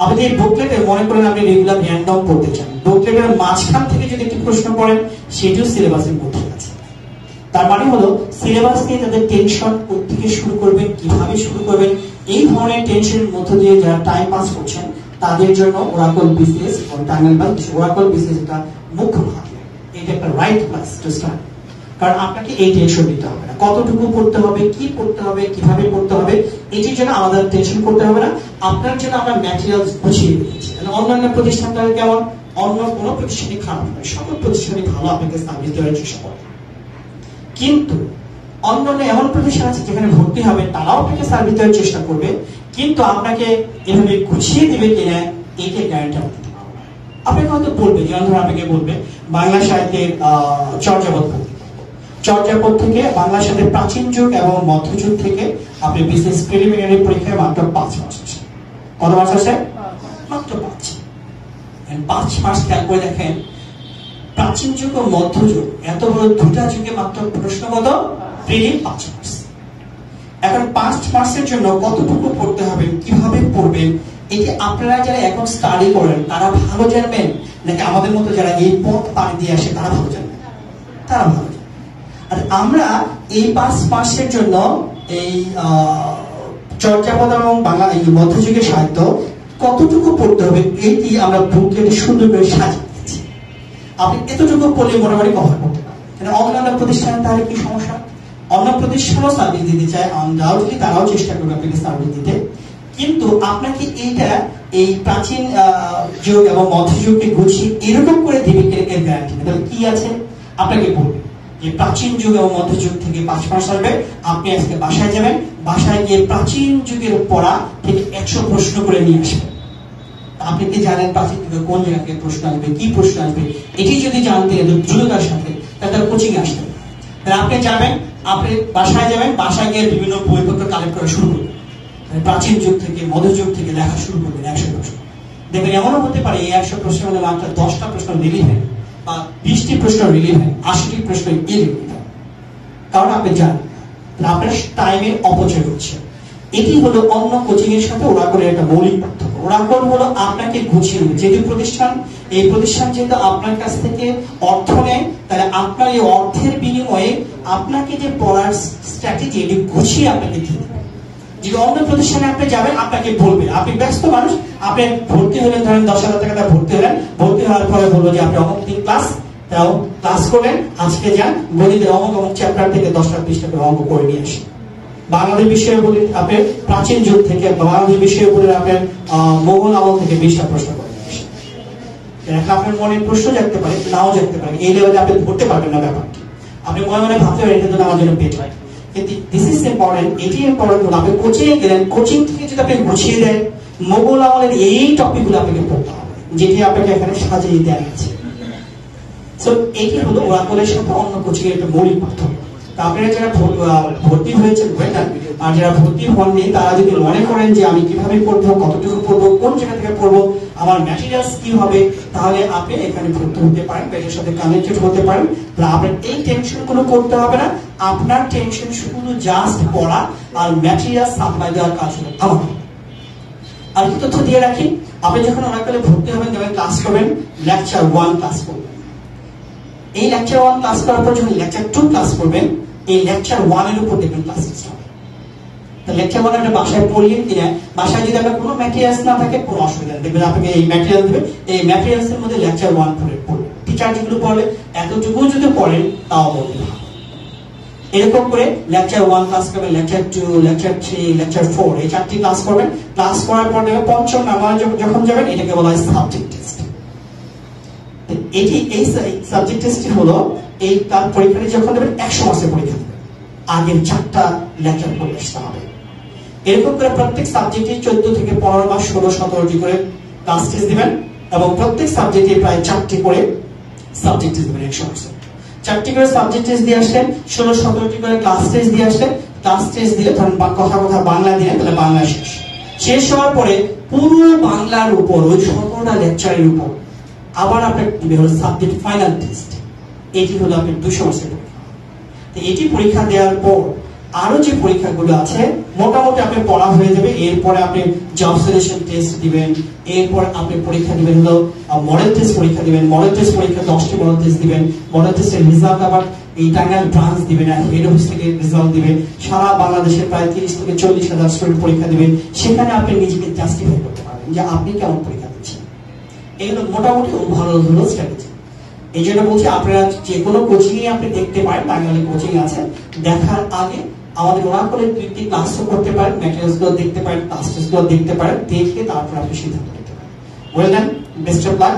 আপনি এই বুকলেটে মনে করেন আপনি রেগুলার র্যান্ডম পড়তে চান, বুকলেটের মাঝখান থেকে যদি একটি প্রশ্ন পড়েন সেটিও সিলেবাসের মধ্যে আছে। তার মানে হলো সিলেবাস নিয়ে তাদের টেনশন থেকে শুরু করবেন, কিভাবে শুরু করবেন, এই ধরনের টেনশনের মধ্য দিয়ে যারা টাইম পাস করছেন তাদের জন্য ওরাকল বিসিএস ওরাকল বিসিএস একটা মুখ্য ভাগ। এটা একটা রাইট ক্লাস টু স্টার্ট, কারণ আপনাকে এই টেনশন নিতে হবে না কতটুকু পড়তে হবে, কি পড়তে হবে, কিভাবে পড়তে হবে, এটির জন্য আমাদের টেনশন করতে হবে না। আপনার জন্য আমরা ম্যাটেরিয়ালস গুছিয়ে দিয়েছি। অন্যান্য প্রতিষ্ঠানটা কেমন, অন্য কোনো প্রতিষ্ঠানই খারাপ নয়, সকল প্রতিষ্ঠানই ভালো আপনাকে সার্ভিস দেওয়ার চেষ্টা করে, কিন্তু অন্যান্য এমন প্রতিষ্ঠান আছে যেখানে ভর্তি হবে তারাও আপনাকে সার্ভিস দেওয়ার চেষ্টা করবে, কিন্তু আপনাকে এভাবে গুছিয়ে দিবে কিনা এইটা গ্যারান্টি আপনি দিতে পারবেন না। আপনাকে হয়তো বলবে, যেমন ধরুন আপনাকে বলবে বাংলা সাহিত্যের চর্যাপদ চর্যাপদ থেকে বাংলা সাহিত্যের প্রাচীন যুগ এবং মধ্যযুগ থেকে আপনি বিসিএস প্রিলিমিনারি পরীক্ষায় মাত্র 5 মাস আছে। কত মাস আছে? মাত্র 5 মাস। খেয়াল করে দেখেন, প্রাচীন যুগ ও মধ্যযুগ এত বড় দুটা যুগে মাত্র প্রশ্ন কত? প্রিলি 5 মাস। এখন 5 মাসের জন্য কতটুকু পড়তে হবে, কিভাবে পড়বেন, এটি আপনারা যারা এখন স্টাডি করেন তারা ভালো জানবেন নাকি আমাদের মতো যারা এই পথ পাড়ি দিয়ে আসে তারা ভালো জানবেন? তারা ভালো জানবেন। আর আমরা এই 5 মাসের জন্য এই চর্যাপদ এবং বাংলা এই মধ্যযুগের সাহিত্য কতটুকু পড়তে হবে এটি আমরা বুকলেটে সুন্দর করে সাজিয়ে দিয়েছি। আপনি এতটুকু পড়লে মোটামুটি কভার করতে পারবেন। কিন্তু অন্যান্য প্রতিষ্ঠানে তাহলে কি সমস্যা? অন্য প্রতিষ্ঠানও সার্ভিস দিতে চায়, আনডাউটলি তারাও চেষ্টা করবে আপনাকে সার্ভিস দিতে, কিন্তু আপনাকে এইটা এই প্রাচীন যুগ এবং মধ্যযুগকে গুছিয়ে এরকম করে দিবে এর গ্যারান্টি নেই। তাহলে কি আছে? আপনাকে বলবে যে প্রাচীন যুগ এবং মধ্যযুগ থেকে 5 মাস আসবে, আপনি আজকে বাসায় যাবেন, বাসায় গিয়ে প্রাচীন যুগের পড়া থেকে 100 প্রশ্ন করে নিয়ে আসবেন। আপনি কি জানেন প্রাচীন যুগে কোন জায়গা থেকে প্রশ্ন আসবে, কি প্রশ্ন আসবে, এটি যদি জানতে দ্রুততার সাথে তার কোচিং আসতে হবে। তাহলে আপনি যাবেন, আপনি বাসায় যাবেন, বাসায় গিয়ে বিভিন্ন বইপত্র কালেক্ট করা শুরু করবেন, প্রাচীন যুগ থেকে মধ্যযুগ থেকে লেখা শুরু করবেন 100 প্রশ্ন। দেখবেন এমনও হতে পারে এই 100 প্রশ্নের মধ্যে মাত্র 10টা প্রশ্ন রিলিভ হয়, বা 20টি প্রশ্ন রিলিভ হয়, 80টি প্রশ্ন রিলিভ হয়, কারণ আপনি জানেন আপনার টাইমের অপচয় হচ্ছে। এটি হলো অন্য কোচিং এর সাথে ওরাকলের একটা মৌলিক পার্থক্য। ওরাকল হলো আপনাকে গুছিয়ে নেবে, যেহেতু প্রতিষ্ঠান, এই প্রতিষ্ঠান যেহেতু আপনার কাছ থেকে অর্থ নেয়, তাহলে আপনার এই অর্থের বিনিময়ে আপনাকে যে পড়ার স্ট্র্যাটেজি এটি গুছিয়ে আপনাকে দিতে হবে। যদি অন্য প্রতিষ্ঠানে আপনি যাবেন, আপনাকে বলবে, আপনি ব্যস্ত মানুষ, আপনি ভর্তি হলেন, ধরেন 10,000 টাকা ভর্তি হলেন, ভর্তি হওয়ার পরে বলবো যে আপনি অমুক দিন ক্লাস করলেন, আজকে যান গণিতের অমুক চ্যাপ্টার থেকে 10টা 20টা করে অঙ্ক করে নিয়ে আসেন। বাংলাদেশ বিষয়ে বলি আপনি প্রাচীন যুগ থেকে, বাংলাদেশ বিষয়ে বলে আপনি মোগল আমল থেকে 20টা প্রশ্ন করে নিয়ে আসেন। আপনার মনে প্রশ্ন জাগতে পারে, নাও জাগতে পারে, এই লেভেলে আপনি ধরতে পারবেন না ব্যাপারটি, আপনি মনে মনে ভাবতে পারেন এটা তো আমার জন্য বেটার। কিন্তু দিস ইজ ইম্পর্টেন্ট, এটি ইম্পর্টেন্ট হলো আপনি কোচিং গেলেন, কোচিং থেকে যদি আপনি গুছিয়ে দেন মোগল আমলের এই টপিকগুলো আপনাকে পড়তে হবে, যেটি আপনাকে এখানে সাজিয়ে দেওয়া আছে। সো এটি হলো ওরাকলের সাথে অন্য কোচিং এর একটা মৌলিক পার্থক্য। আপনারা যারা ভর্তি হয়েছেন বেটার, আর যারা ভর্তি হননি তারা যদি মনে করেন যে আমি কিভাবে পড়বো, কতটুকু পড়বো, কোন জায়গা থেকে পড়বো, আমার ম্যাটেরিয়ালস কি হবে, তাহলে আপনি এখানে ভর্তি হতে পারেন, এটার সাথে কানেক্টেড হতে পারেন। আপনার এই টেনশন গুলো করতে হবে না, আপনার টেনশন শুধু জাস্ট পড়া আর ম্যাটেরিয়াল সাপ্লাই দেওয়ার কাজ হলো আমার। আর কি তথ্য দিয়ে রাখি, আপনি যখন ওরাকলে ভর্তি হবেন তখন ক্লাস করবেন, লেকচার 1 ক্লাস করবেন। এই লেকচার 1 ক্লাস করার পর যখন লেকচার 2 ক্লাস করবেন, এই লেকচার 1 এর উপর দেখবেন ক্লাস হবে। তো লেকচার 1 আপনি বাসায় পড়লেন কিনা, বাসায় যদি আপনার কোনো ম্যাটেরিয়ালস না থাকে কোনো অসুবিধা নেই, দেখবেন আপনাকে এই ম্যাটেরিয়াল দেবে, এই ম্যাটেরিয়ালস এর মধ্যে লেকচার 1 পড়বেন। টিচার যেগুলো পড়লে এতটুকু যদি পড়েন তাও বলতে হবে। এরকম করে লেকচার 1 ক্লাস করবেন, লেকচার 2, লেকচার 3, লেকচার 4, এই 4টি ক্লাস করবেন। ক্লাস করার পর দেখবেন 5ম নাম্বার যখন যাবেন, এটাকে বলা হয় সাবজেক্ট টেস্ট। এটি এই সাবজেক্ট টেস্টটি হলো এই তার পরীক্ষাটি যখন দেবেন 100 মার্কের পরীক্ষা দেবেন, আগের 4টা লেকচার পড়ে আসতে হবে। এরকম করে প্রত্যেক সাবজেক্টে 14 থেকে 15 মাস 16, 17টি করে ক্লাস টেস্ট দিবেন, এবং প্রত্যেক সাবজেক্টে প্রায় 4টি করে সাবজেক্ট টেস্ট দিবেন। 100 মার্কের 4টি করে সাবজেক্ট টেস্ট দিয়ে আসলেন, 16, 17টি করে ক্লাস টেস্ট দিয়ে আসলেন। ক্লাস টেস্ট দিলে ধরেন কথা বাংলা দিলেন, তাহলে বাংলা শেষ হওয়ার পরে পুরো বাংলার উপর ওই 17টা লেকচারের উপর আবার আপনার দিবে হলো সাবজেক্ট ফাইনাল টেস্ট। এটি হলো আপনার 200 মার্কের পরীক্ষা। তো এটি পরীক্ষা দেওয়ার পর আরো যে পরীক্ষাগুলো আছে মোটামুটি আপনার পড়া হয়ে যাবে। এরপরে আপনি জব সিলেকশন টেস্ট দিবেন, এরপর আপনি পরীক্ষা দিবেন হলো মডেল টেস্ট পরীক্ষা দিবেন। মডেল টেস্ট পরীক্ষা 10টি মডেল টেস্ট দিবেন। মডেল টেস্টের রেজাল্ট আবার এই টাঙ্গাইল ব্রাঞ্চ দিবেন, হেড অফিস থেকে রেজাল্ট দিবেন। সারা বাংলাদেশের প্রায় 30 থেকে 40,000 স্টুডেন্ট পরীক্ষা দিবেন। সেখানে আপনি নিজেকে জাস্টিফাই করতে পারবেন যে আপনি কেমন পরীক্ষা দিচ্ছেন। এগুলো মোটামুটি ভালো হলো স্ট্র্যাটেজি। এই জন্য বলছি আপনারা যে কোনো কোচিং আপনি দেখতে পারেন, টাঙ্গাইলে কোচিং আছে, দেখার আগে আমাদের ওরাকলে 2টি ক্লাসও করতে পারেন, ম্যাটেরিয়ালস গুলো দেখতে পারেন, ক্লাস টেস্ট গুলো দেখতে পারেন, দেখে তারপর আপনি সিদ্ধান্ত নিতে পারেন। Well done, best of luck.